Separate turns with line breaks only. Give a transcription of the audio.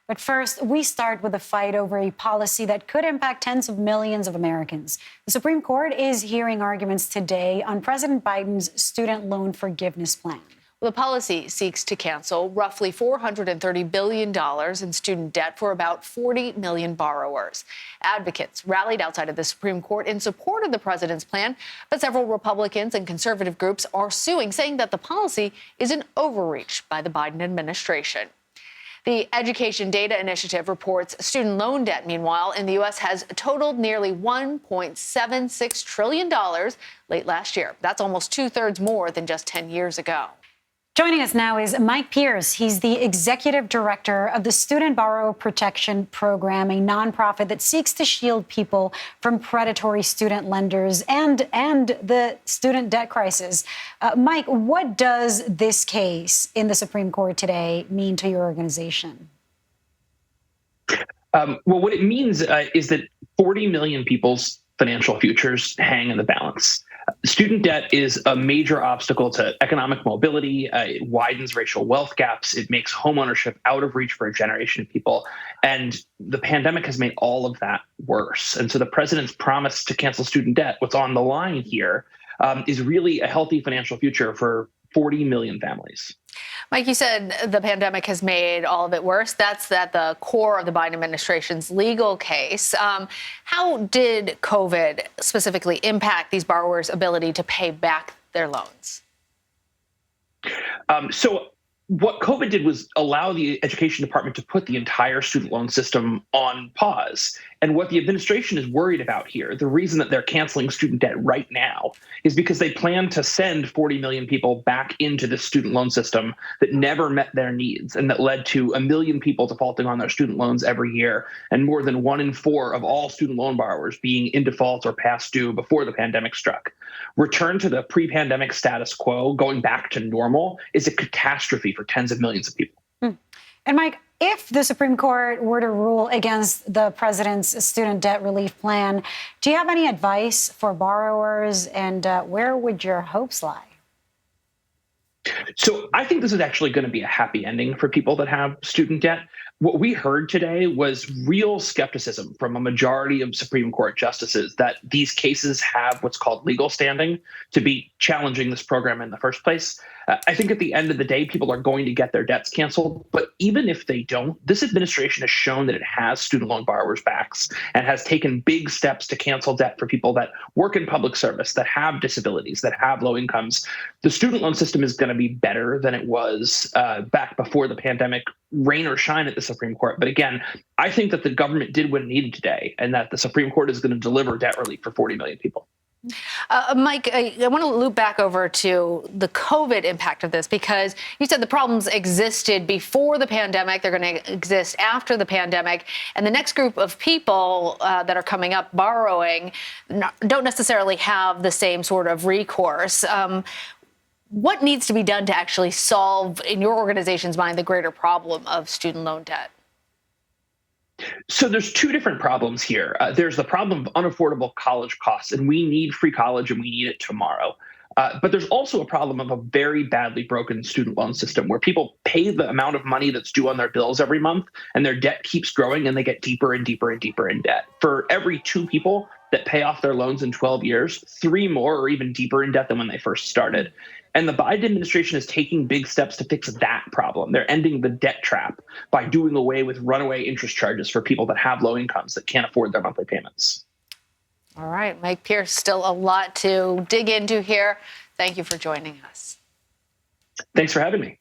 But first, we start with a fight over a policy that could impact tens of millions of Americans. The Supreme Court is hearing arguments today on President Biden's student loan forgiveness plan.
The policy seeks to cancel roughly $430 billion in student debt for about 40 million borrowers. Advocates rallied outside of the Supreme Court in support of the president's plan, but several Republicans and conservative groups are suing, saying that the policy is an overreach by the Biden administration. The Education Data Initiative reports student loan debt, meanwhile, in the U.S. has totaled nearly $1.76 trillion late last year. That's almost two-thirds more than just 10 years ago.
Joining us now is Mike Pierce. He's the executive director of the Student Borrower Protection Program, a nonprofit that seeks to shield people from predatory student lenders and the student debt crisis. Mike, what does this case in the Supreme Court today mean to your organization?
Well, what it means is that 40 million people's financial futures hang in the balance. Student debt is a major obstacle to economic mobility. It widens racial wealth gaps. It makes homeownership out of reach for a generation of people. And the pandemic has made all of that worse. And so the president's promise to cancel student debt, what's on the line here, is really a healthy financial future for 40 million families.
Mike, you said the pandemic has made all of it worse. That's at the core of the Biden administration's legal case. How did COVID specifically impact these borrowers' ability to pay back their loans?
So what COVID did was allow the education department to put the entire student loan system on pause. And what the administration is worried about here, the reason that they're canceling student debt right now, is because they plan to send 40 million people back into the student loan system that never met their needs and that led to 1 million people defaulting on their student loans every year, and more than 1 in 4 of all student loan borrowers being in default or past due before the pandemic struck. Return to the pre-pandemic status quo, going back to normal, is a catastrophe for tens of millions of people.
And Mike, if the Supreme Court were to rule against the president's student debt relief plan, do you have any advice for borrowers, and where would your hopes lie?
So I think this is actually going to be a happy ending for people that have student debt. What we heard today was real skepticism from a majority of Supreme Court justices that these cases have what's called legal standing to be challenging this program in the first place. I think at the end of the day, people are going to get their debts canceled. But even if they don't, this administration has shown that it has student loan borrowers' backs and has taken big steps to cancel debt for people that work in public service, that have disabilities, that have low incomes. The student loan system is going to be better than it was back before the pandemic, rain or shine at the Supreme Court. But again, I think that the government did what it needed today, and that the Supreme Court is going to deliver debt relief for 40 million people.
Mike, I want to loop back over to the COVID impact of this, because you said the problems existed before the pandemic. They're going to exist after the pandemic. And the next group of people that are coming up borrowing don't necessarily have the same sort of recourse. What needs to be done to actually solve, in your organization's mind, the greater problem of student loan debt?
So there's two different problems here. There's the problem of unaffordable college costs, and we need free college and we need it tomorrow. But there's also a problem of a very badly broken student loan system where people pay the amount of money that's due on their bills every month, and their debt keeps growing and they get deeper and deeper and deeper in debt. For every 2 people that pay off their loans in 12 years, 3 more are even deeper in debt than when they first started. And the Biden administration is taking big steps to fix that problem. They're ending the debt trap by doing away with runaway interest charges for people that have low incomes that can't afford their monthly payments.
All right, Mike Pierce, still a lot to dig into here. Thank you for joining us.
Thanks for having me.